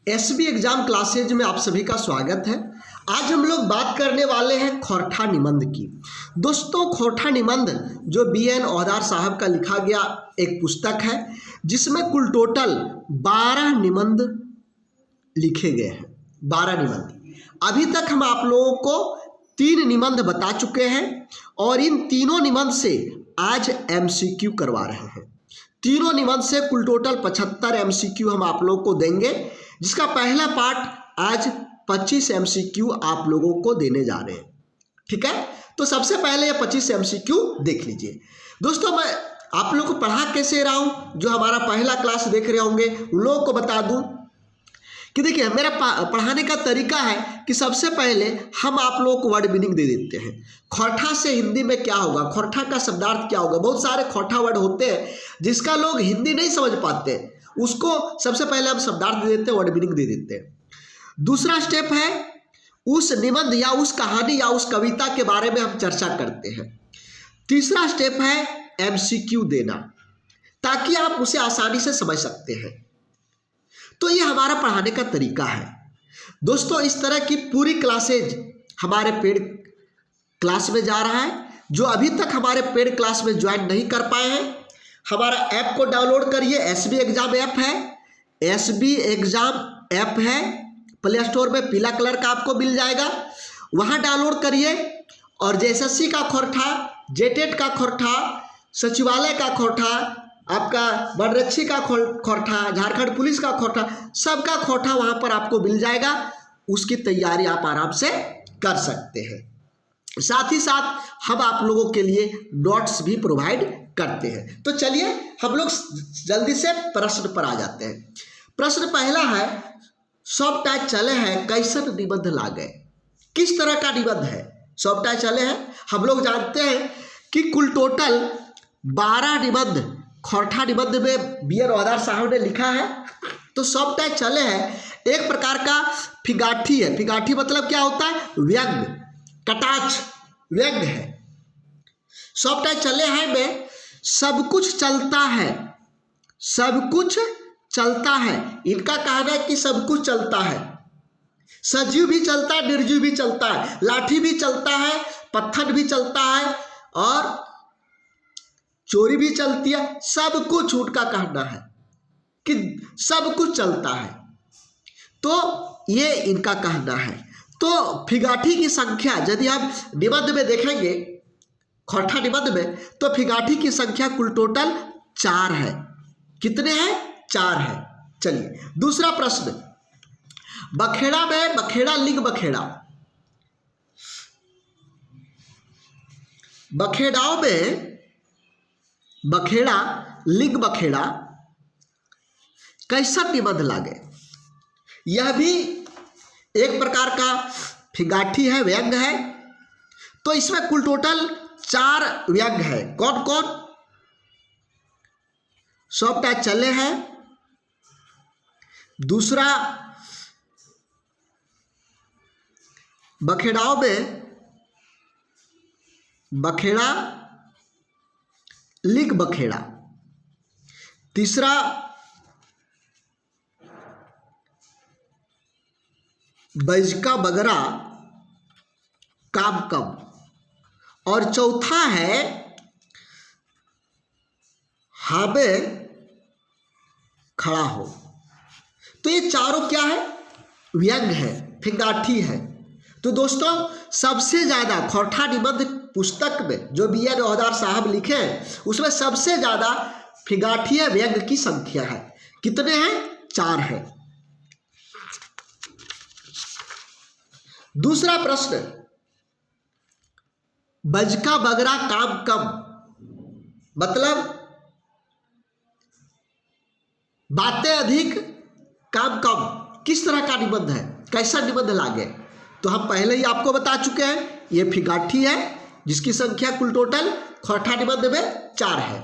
SB exam classes में आप सभी का स्वागत है। आज हम लोग बात करने वाले हैं खोरठा निबंध की। दोस्तों, खोरठा निबंध जो BN ओहदार साहब का लिखा गया एक पुस्तक है, जिसमें कुल टोटल 12 निबंध लिखे गए हैं। 12 निबंध। अभी तक हम आप लोगों को 3 निबंध बता चुके हैं और इन तीनों निबंध से आज MCQ करवा रहे हैं। तीनों निबंध से कुल टोटल 75 MCQ हम आप लोगों को देंगे, जिसका पहला पार्ट आज 25 MCQ आप लोगों को देने जा रहे हैं। ठीक है, तो सबसे पहले ये 25 MCQ देख लीजिए। दोस्तों, मैं आप लोगों को पढ़ा कैसे रहा हूं, जो हमारा पहला क्लास देख रहे होंगे उन लोगों को बता दूं कि देखिए, मेरा पढ़ाने का तरीका है कि सबसे पहले हम आप लोगों को वर्ड मीनिंग दे देते हैं। खोरठा से हिंदी में क्या होगा, खोरठा का शब्दार्थ क्या होगा। बहुत सारे खोरठा वर्ड होते हैं जिसका लोग हिंदी नहीं समझ पाते, उसको सबसे पहले हम शब्दार्थ दे देते हैं, वर्ड मीनिंग दे देते हैं। दूसरा स्टेप है उस निबंध या उस कहानी या उस कविता के बारे में हम चर्चा करते हैं। तीसरा स्टेप है MCQ देना, ताकि आप उसे आसानी से समझ सकते हैं। तो ये हमारा पढ़ाने का तरीका है। दोस्तों, इस तरह की पूरी क्लासेज हमारे पेड क्लास में जा रहा है। जो अभी तक हमारे पेड क्लास में ज्वाइन नहीं कर पाए हैं, हमारा ऐप को डाउनलोड करिए। SB एग्जाम ऐप है, SB एग्जाम ऐप है, प्ले स्टोर में पीला कलर का आपको मिल जाएगा, वहाँ डाउनलोड करिए और JSSC का खोरठा, JTET का खोरठा, सचिवालय का खोरठा, आपका वनरक्षी का खोरठा, झारखंड पुलिस का खोरठा, सबका खोरठा वहाँ पर आपको मिल जाएगा। उसकी तैयारी आप आराम से कर सकते हैं। साथ ही साथ हम आप लोगों के लिए नोट्स भी प्रोवाइड करते हैं। तो चलिए हम लोग जल्दी से प्रश्न पर आ जाते हैं। प्रश्न पहला है, सब टाइप चले हैं कैसन निबंध लागे। किस तरह का निबंध है, सब टाइप चले हैं। हम लोग जानते हैं कि कुल टोटल 12 निबंध खोरठा निबंध में BN ओहदार साहब ने लिखा है। तो सब टाइप चले हैं एक प्रकार का फिगाठी है। फिगाठी मतलब क्या होता है, व्यंग, कटाक्ष, व्यंग है। सब टाइप चले हैं में सब कुछ चलता है, सब कुछ चलता है। इनका कहना है कि सब कुछ चलता है, सजीव भी चलता है, निर्जीव भी चलता है, लाठी भी चलता है, पत्थर भी चलता है और चोरी भी चलती है। सब कुछ उनका कहना है कि सब कुछ चलता है। तो ये इनका कहना है। तो फिगाठी की संख्या यदि हम निबंध में देखेंगे, खोरठा निबंध में, तो फिगाठी की संख्या कुल टोटल 4 है। कितने हैं, 4 है। चलिए दूसरा प्रश्न, बखेड़ा में बखेड़ा लिंग बखेड़ा। बखेड़ाओं में बखेड़ा लिंग बखेड़ा कैसा निबंध लागे। यह भी एक प्रकार का फिगाठी है, व्यंग है। तो इसमें कुल टोटल 4 व्यंग है। कौन कौन, सब टाइप चले हैं। दूसरा, बखेड़ाओं में बखेड़ा लिंग बखेड़ा। तीसरा, बैजका बगरा काम कम। और चौथा है हाबे खड़ा हो। तो ये चारों क्या है, व्यंग है, फिगाठी है। तो दोस्तों, सबसे ज़्यादा खोरठा निबंध पुस्तक में जो BN ओहदार साहब लिखे हैं, उसमें सबसे ज़्यादा फिगाठी है, व्यंग की संख्या है। कितने हैं, 4 है। दूसरा प्रश्न, बजका बगरा काम कम, मतलब बातें अधिक काम कम। किस तरह का निबंध है, कैसा निबंध लागे। तो हम पहले ही आपको बता चुके हैं, ये फिगाठी है जिसकी संख्या कुल टोटल खोरठा निबंध में 4 है।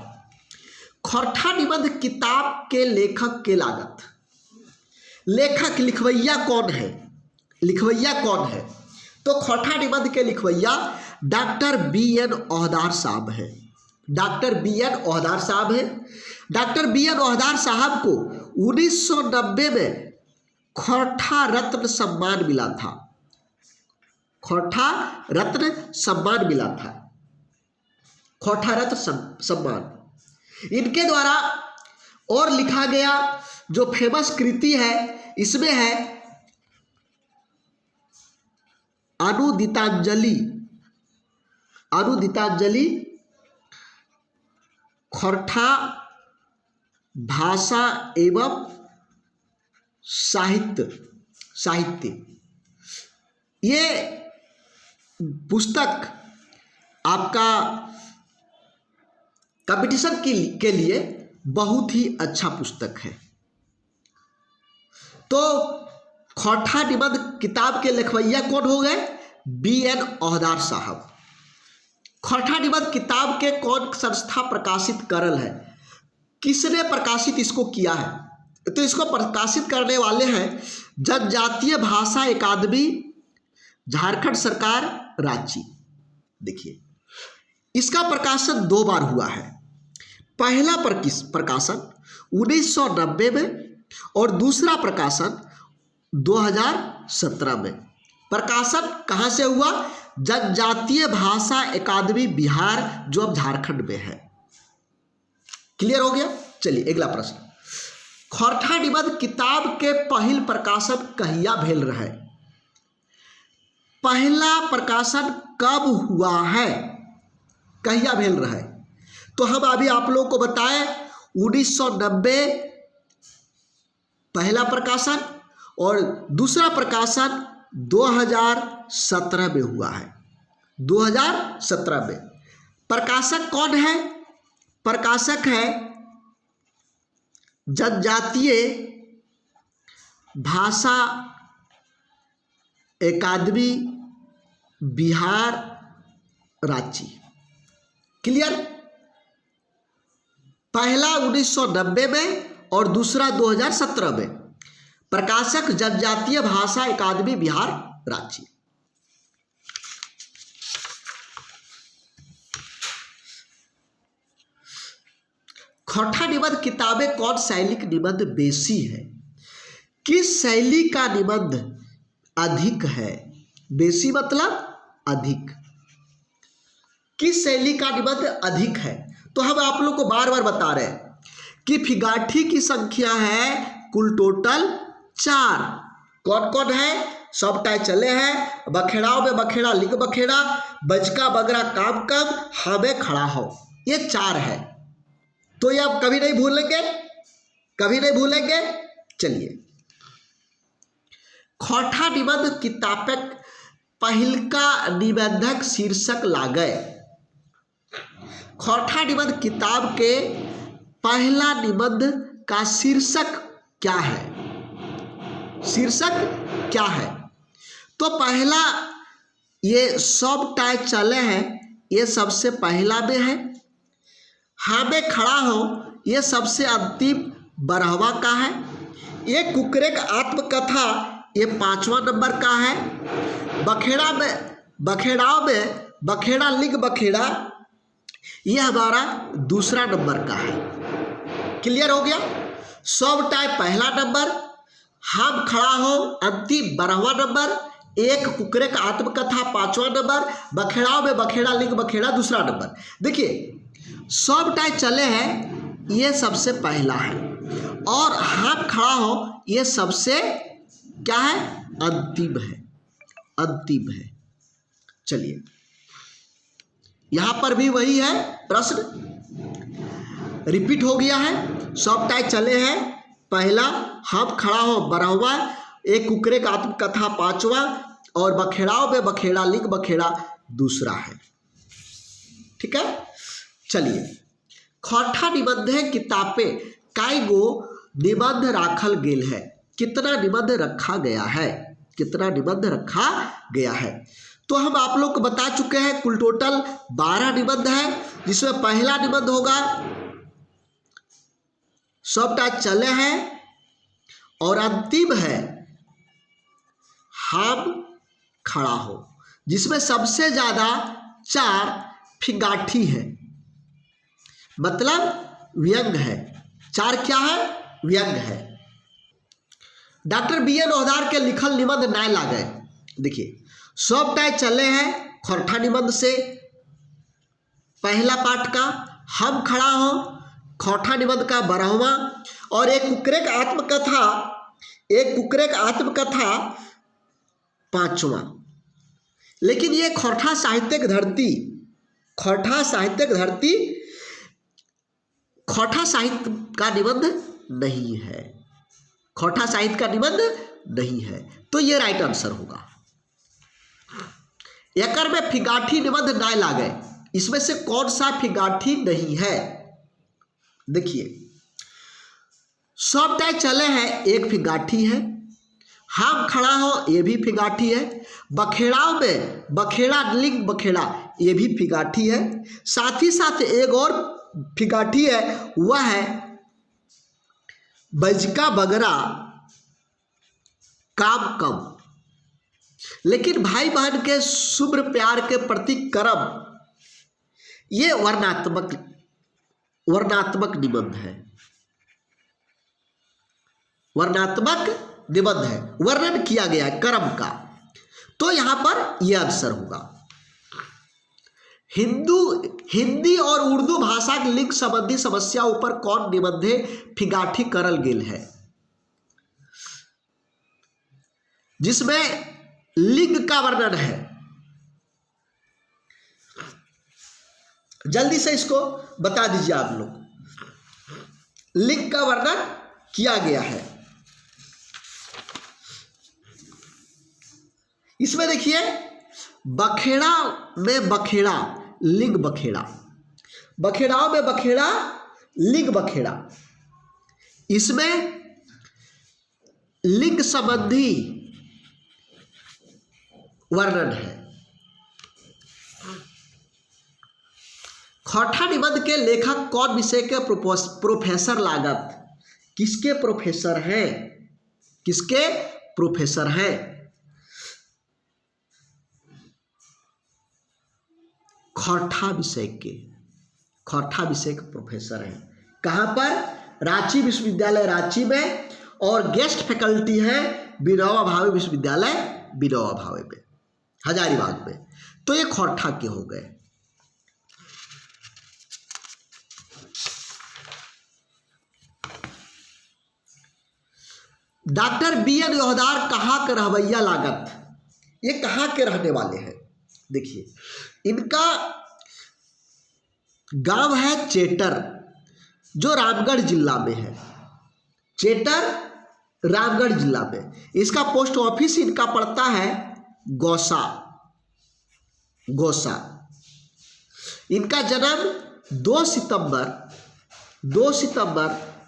खोरठा निबंध किताब के लेखक के लागत। लेखक, लिखवैया कौन है, लिखवैया कौन है। तो खोरठा निबंध के लिखवैया डॉक्टर BN ओहदार साहब है। डॉक्टर BN ओहदार साहब है। डॉक्टर BN ओहदार साहब को 1990 में खौरठा रत्न सम्मान मिला था। खौरठा रत्न सम्मान मिला था। खौरठा रत्न सम्मान इनके द्वारा और लिखा गया जो फेमस कृति है, इसमें है अनुदितांजलि। अनुदितांजलि खौरठा भाषा एवं साहित्य। ये पुस्तक आपका कंपटीशन के लिए बहुत ही अच्छा पुस्तक है। तो खौरठा निबंध किताब के लिखवैया कौन हो गए? BN ओहदार साहब। खौरठा निबंध किताब के कौन संस्था प्रकाशित करल है? किसने प्रकाशित इसको किया है? तो इसको प्रकाशित करने वाले हैं जनजातीय भाषा अकादमी, झारखंड सरकार, रांची। देखिए, इसका प्रकाशन 2 बार हुआ है। पहला प्रकाशन 1990 में और दूसरा प्रकाशन 2017 में। प्रकाशन कहाँ से हुआ? जनजातीय भाषा अकादमी बिहार, जो अब झारखंड में है। क्लियर हो गया? चलिए अगला प्रश्न। खौरठा निबंध किताब के पहिल प्रकाशन कहिया भेल रहे? पहला प्रकाशन कब हुआ है? कहिया भेल रहे? तो हम अभी आप लोगों को बताएं 1990 पहला प्रकाशन और दूसरा प्रकाशन 2017 में हुआ है। 2017 में। प्रकाशक कौन है? प्रकाशक है जनजातीय भाषा अकादमी बिहार, रांची। क्लियर? पहला 1990 में और दूसरा 2017 में। प्रकाशक जनजातीय भाषा अकादमी बिहार, रांची। खौरठा निबंध किताबें कौन शैली की निबंध बेसी है? किस शैली का निबंध अधिक है? बेसी मतलब अधिक। किस शैली का निबंध अधिक है? तो हम आप लोग को बार बार बता रहे हैं कि फिगाठी की संख्या है कुल टोटल 4। कौन कौन है? सब टाइप चले हैं। बखेड़ाओं में बखेड़ा, लिंग बखेड़ा, बजका बगरा काम कम, हमें खड़ा हो, ये 4 है। तो ये आप कभी नहीं भूलेंगे, कभी नहीं भूलेंगे। चलिए, खौरठा निबंध किताबक पहिलका निबंधक शीर्षक लागे। खौरठा निबंध किताब के पहला निबंध का शीर्षक क्या है? शीर्षक क्या है? तो पहला ये सब टाइप चले हैं, ये सबसे पहला में है। हाँ में खड़ा हो, ये सबसे अंतिम 12वां का है। ये कुकरे का आत्मकथा, ये 5वां नंबर का है। बखेड़ाओं में बखेड़ा, लिंग बखेड़ा, ये हमारा दूसरा नंबर का है। क्लियर हो गया? सब टाइप पहला नंबर, हम खड़ा हो अंतिम 12वां नंबर, एक कुकरे का आत्मकथा 5वां नंबर, बखेड़ाओं में बखेड़ा, लिंग बखेड़ा दूसरा नंबर। देखिए, सब टाइप चले हैं, ये सबसे पहला है, और हम खड़ा हो ये सबसे क्या है? अंतिम है, अंतिम है। चलिए, यहां पर भी वही है, प्रश्न रिपीट हो गया है। सब टाइप चले हैं, पहला हम खड़ा हो 12वां, एक कुकरे का आत्मकथा 5वां, और बखेड़ाओं में बखेड़ा, लिंग बखेड़ा दूसरा है। ठीक है? चलिए, खौरठा निबंध किताबे कई गो निबंध राखल गेल है? कितना निबंध रखा गया है? कितना निबंध रखा गया है? तो हम आप लोग को बता चुके हैं कुल टोटल 12 निबंध है, जिसमें पहला निबंध होगा सब टाइप चले हैं, और अंतिम है हम खड़ा हो, जिसमें सबसे ज्यादा 4 फिगाठी है, मतलब व्यंग है। 4 क्या है? व्यंग है। Doctor BN. ओहदार के लिखल निबंध नाय लागे। देखिए सब टाइम चले हैं खोरठा निबंध से। पहला पाठ का हम खड़ा हो, खोरठा निबंध का 12वां, और एक कुकरेक आत्मकथा 5वां। लेकिन ये खोरठा साहित्यिक धरती, खोरठा साहित्य का निबंध नहीं है, खोरठा साहित्य का निबंध नहीं है। तो ये राइट आंसर होगा। एकर में फिगाठी निबंध नाय लागे। इसमें से कौन सा फिगाठी नहीं है? देखिए सब टाइम चले हैं एक फिगाठी है, हम खड़ा हो ये भी फिगाठी है, बखेड़ाओं में बखेड़ा लिंग बखेड़ा ये भी फिगाठी है। साथ ही साथ एक और फिगाठी है, वह है बजका बगरा काम कम। लेकिन भाई बहन के शुभ्र प्यार के प्रति कर्म, ये वर्णात्मक निबंध है, वर्णात्मक निबंध है, वर्णन किया गया है कर्म का। तो यहां पर यह आंसर होगा। हिंदी और उर्दू भाषा के लिंग संबंधी समस्या ऊपर कौन निबंधे फिगाठी करल गेल है? जिसमें लिंग का वर्णन है। जल्दी से इसको बता दीजिए आप लोग। लिंग का वर्णन किया गया है। इसमें देखिए बखेड़ा में बखेड़ा लिंग बखेड़ा, बखेड़ाओं में बखेड़ा लिंग बखेड़ा, इसमें लिंग संबंधी वर्णन है। खोरठा निबंध के लेखक कौन विषय के प्रोफेसर लागत? किसके प्रोफेसर हैं? किसके प्रोफेसर हैं? खोरठा विषय के प्रोफेसर हैं। कहाँ पर? रांची विश्वविद्यालय रांची में, और गेस्ट फैकल्टी है विनोबा भावे विश्वविद्यालय विनोबा भावे में, हजारीबाग में। तो ये खोरठा के हो गए। Doctor BN. ओहदार कहाँ के रहवैया लागत? ये कहाँ के रहने वाले हैं? देखिए इनका गांव है चेटर, जो रामगढ़ जिला में है। चेटर रामगढ़ जिला में। इसका पोस्ट ऑफिस इनका पड़ता है गौसा। इनका जन्म 2 सितंबर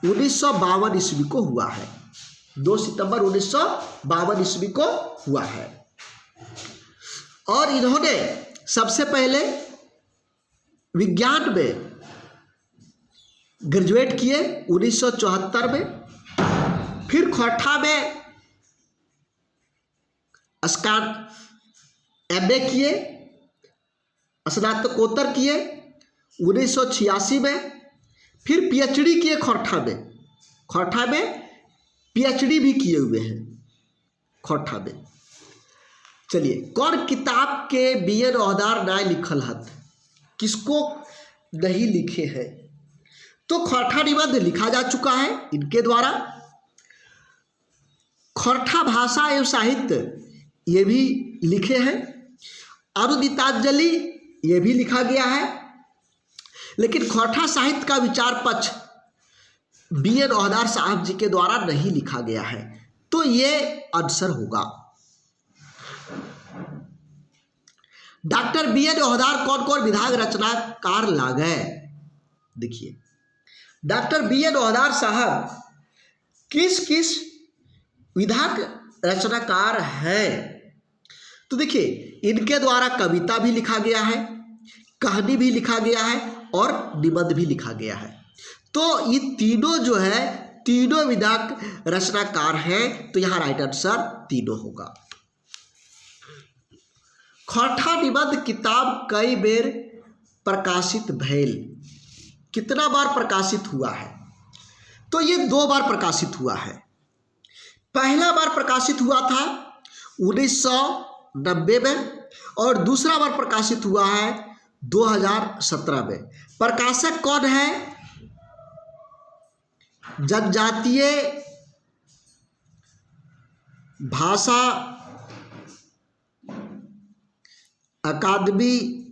1952 ईस्वी को हुआ है। 2 सितंबर 1952 ईस्वी को हुआ है। और इन्होंने सबसे पहले विज्ञान में ग्रेजुएट किए 1974 में। फिर खोरठा में MA किए, स्नातकोत्तर किए 1986 में। फिर PhD किए खोरठा में PhD भी किए हुए हैं खोरठा में। चलिए कौन किताब के बी.एन. ओहदार नाय लिखल हत? किसको नहीं लिखे हैं? तो खोरठा निबंध लिखा जा चुका है इनके द्वारा। खोरठा भाषा एवं साहित्य ये भी लिखे हैं। अनुदितांजलि ये भी लिखा गया है। लेकिन खोरठा साहित्य का विचार पक्ष बी.एन. ओहदार साहब जी के द्वारा नहीं लिखा गया है। तो ये आंसर होगा। Doctor BN. ओहदार कौन कौन विधाक रचनाकार लागे? देखिए डॉक्टर बी.एन. ओहदार साहब किस किस विधाक रचनाकार हैं? तो देखिए इनके द्वारा कविता भी लिखा गया है, कहानी भी लिखा गया है, और निबंध भी लिखा गया है। तो ये तीनों जो है तीनों विधाक रचनाकार हैं। तो यहाँ राइट आंसर तीनों होगा। खोरठा निबंध किताब कई बेर प्रकाशित भैल? कितना बार प्रकाशित हुआ है? तो ये 2 बार प्रकाशित हुआ है। पहला बार प्रकाशित हुआ था 1990 में और दूसरा बार प्रकाशित हुआ है 2017 में। प्रकाशक कौन है? जनजातीय भाषा अकादमी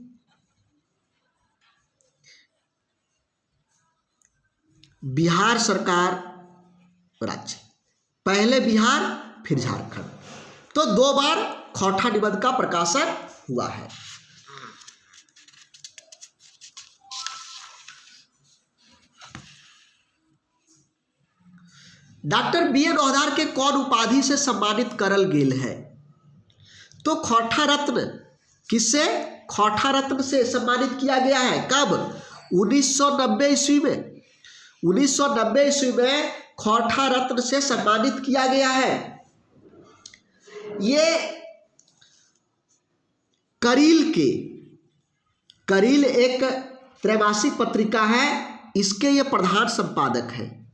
बिहार सरकार राज्य, पहले बिहार फिर झारखंड। तो 2 बार खौठा निबंध का प्रकाशन हुआ है। डॉक्टर BN औधार के कौन उपाधि से सम्मानित करल गेल है? तो खौठा रत्न, किससे? खौठा रत्न से सम्मानित किया गया है। कब? 1990 ईस्वी में। 1990 ईस्वी में खौठा रत्न से सम्मानित किया गया है। ये करील एक त्रैमासिक पत्रिका है, इसके ये प्रधान संपादक है।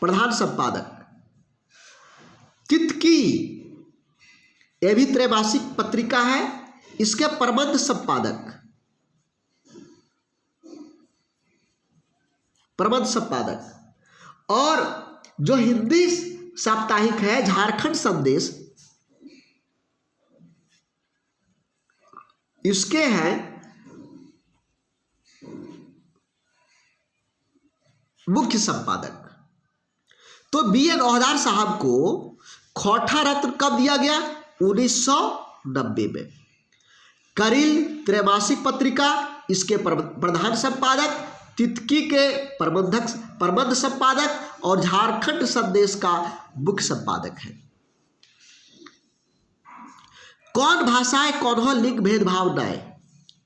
प्रधान संपादक तितकी, ये भी त्रैमासिक पत्रिका है, इसके प्रबंध संपादक और जो हिंदी साप्ताहिक है झारखंड संदेश, इसके हैं मुख्य संपादक। तो BN औधार साहब को खौठा रत्न कब दिया गया? 1990 में। करील त्रैमासिक पत्रिका, इसके प्रधान संपादक, तितकी के प्रबंध संपादक और झारखंड संदेश का मुख्य संपादक है। कौन भाषाएं कौन लिंग भेदभाव नहीं?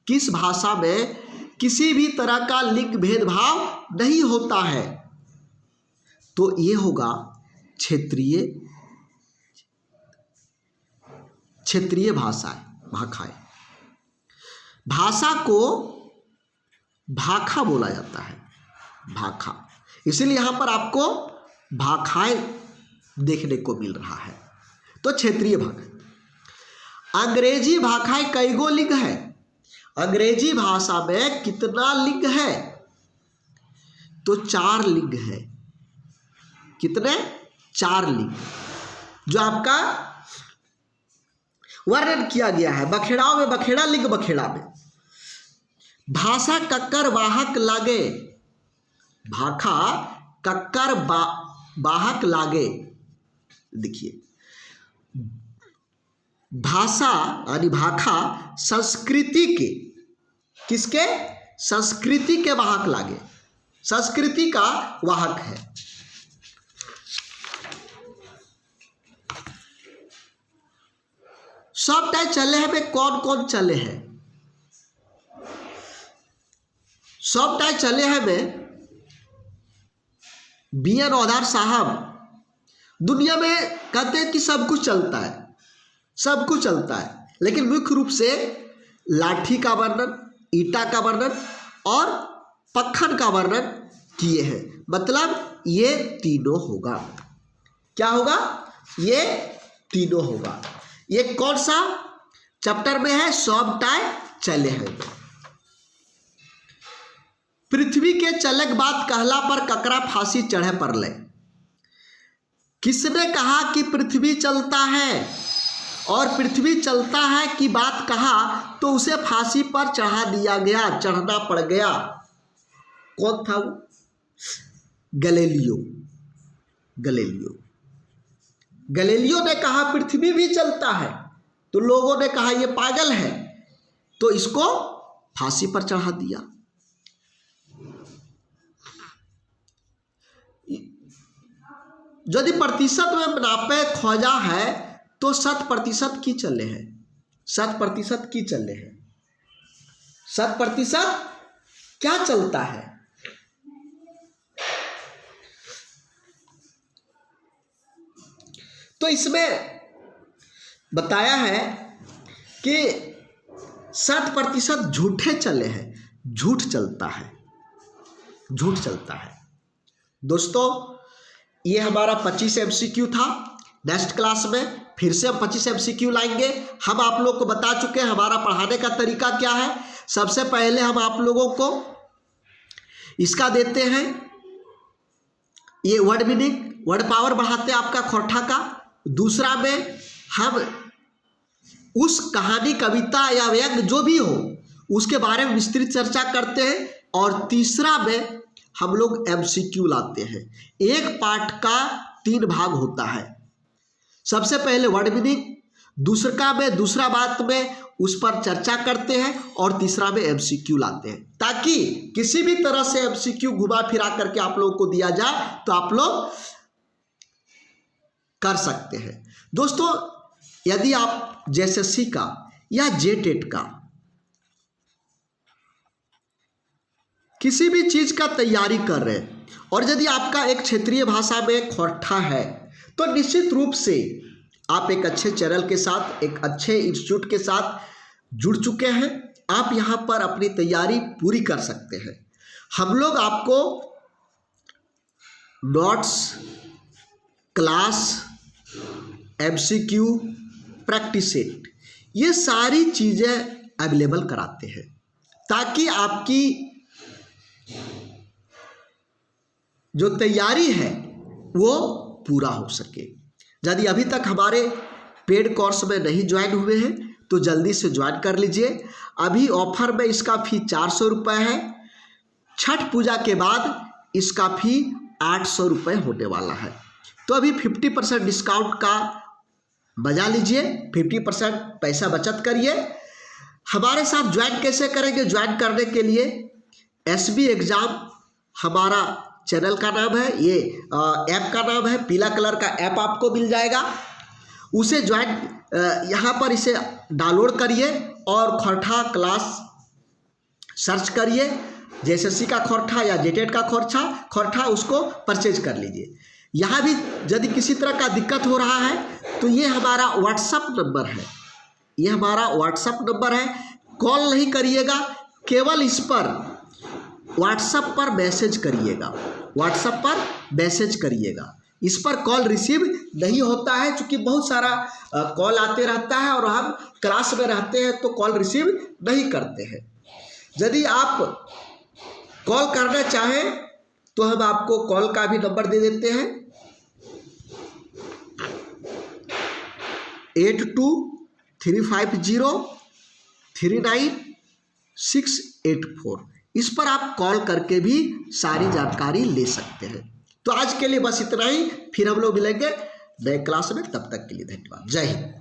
किस भाषा में किसी भी तरह का लिंग भेदभाव नहीं होता है? तो ये होगा क्षेत्रीय भाषाएं। भाषा को भाखा बोला जाता है, भाखा। इसीलिए यहां पर आपको भाखाएं देखने को मिल रहा है। तो क्षेत्रीय भाषा। अंग्रेजी भाखाएं कई गो लिंग है? अंग्रेजी भाषा में कितना लिंग है? तो 4 लिंग है। कितने? 4 लिंग, जो आपका वर्णन किया गया है। बखेड़ाओं में बखेड़ा लिंग, बखेड़ा में भाषा कक्कर वाहक लागे, भाखा कक्कर वाहक लागे। देखिए, भाषा यानी भाखा संस्कृति के, किसके? संस्कृति के वाहक लागे, संस्कृति का वाहक है। सब टाइम चले हैं में कौन कौन चले हैं? सब टाइम चले हैं में BN औधार साहब दुनिया में कहते हैं कि सब कुछ चलता है, सब कुछ चलता है, लेकिन मुख्य रूप से लाठी का वर्णन, ईटा का वर्णन और पत्थर का वर्णन किए हैं। मतलब ये तीनों होगा। क्या होगा? ये तीनों होगा। ये कौन सा चैप्टर में है? सब टाइम चले हैं। पृथ्वी के चलक बात कहला पर ककरा फांसी चढ़े परले। किसने कहा कि पृथ्वी चलता है और पृथ्वी चलता है की बात कहा तो उसे फांसी पर चढ़ा दिया गया, चढ़ना पड़ गया। कौन था वो? गैलीलियो ने कहा पृथ्वी भी चलता है, तो लोगों ने कहा ये पागल है, तो इसको फांसी पर चढ़ा दिया। यदि प्रतिशत में नापे खोजा है तो 100% की चले हैं, 100% की चले हैं। 100% क्या चलता है? तो इसमें बताया है कि 60% झूठे चले हैं, झूठ चलता है, झूठ चलता है। दोस्तों, ये हमारा 25 MCQ था। नेक्स्ट क्लास में फिर से हम 25 MCQ लाएंगे। हम आप लोग को बता चुके हैं हमारा पढ़ाने का तरीका क्या है। सबसे पहले हम आप लोगों को इसका देते हैं, ये वर्ड मीनिंग, वर्ड पावर बढ़ाते हैं आपका खोरठा का। दूसरा में हम उस कहानी, कविता या व्यंग्य जो भी हो उसके बारे में विस्तृत चर्चा करते हैं। और तीसरा में हम लोग MCQ लाते हैं। एक पाठ का 3 भाग होता है। सबसे पहले वर्ड मीनिंग, दूसरा बात में उस पर चर्चा करते हैं और तीसरा में MCQ लाते हैं, ताकि किसी भी तरह से MCQ घुमा फिरा करके आप लोगों को दिया जाए तो आप लोग कर सकते हैं। दोस्तों, यदि आप JSSC का या JTET का किसी भी चीज का तैयारी कर रहे हैं और यदि आपका एक क्षेत्रीय भाषा में खोरठा है तो निश्चित रूप से आप एक अच्छे चैनल के साथ, एक अच्छे इंस्टीट्यूट के साथ जुड़ चुके हैं। आप यहाँ पर अपनी तैयारी पूरी कर सकते हैं। हम लोग आपको notes, class, MCQ, practice set, ये सारी चीज़ें अवेलेबल कराते हैं ताकि आपकी जो तैयारी है वो पूरा हो सके। यदि अभी तक हमारे पेड कोर्स में नहीं ज्वाइन हुए हैं तो जल्दी से ज्वाइन कर लीजिए। अभी ऑफर में इसका फी 400 रुपये है। छठ पूजा के बाद इसका फी 800 रुपये होने वाला है। तो अभी 50% डिस्काउंट का मजा लीजिए, 50% पैसा बचत करिए। हमारे साथ ज्वाइन कैसे करेंगे? ज्वाइन करने के लिए SB एग्ज़ाम हमारा चैनल का नाम है, ये ऐप का नाम है, पीला कलर का ऐप आपको मिल जाएगा। उसे ज्वाइन यहाँ पर इसे डाउनलोड करिए और खोरठा क्लास सर्च करिए। JSSC का खोरठा या JTET का खोरठा उसको परचेज कर लीजिए। यहाँ भी यदि किसी तरह का दिक्कत हो रहा है तो ये हमारा व्हाट्सअप नंबर है, ये हमारा व्हाट्सअप नंबर है। कॉल नहीं करिएगा, केवल इस पर व्हाट्सएप पर मैसेज करिएगा, व्हाट्सएप पर मैसेज करिएगा। इस पर कॉल रिसीव नहीं होता है, क्योंकि बहुत सारा कॉल आते रहता है और हम क्लास में रहते हैं तो कॉल रिसीव नहीं करते हैं। यदि आप कॉल करना चाहें तो हम आपको कॉल का भी नंबर दे देते हैं, 8235039684। इस पर आप कॉल करके भी सारी जानकारी ले सकते हैं। तो आज के लिए बस इतना ही, फिर हम लोग मिलेंगे नए क्लास में। तब तक के लिए धन्यवाद। जय हिंद।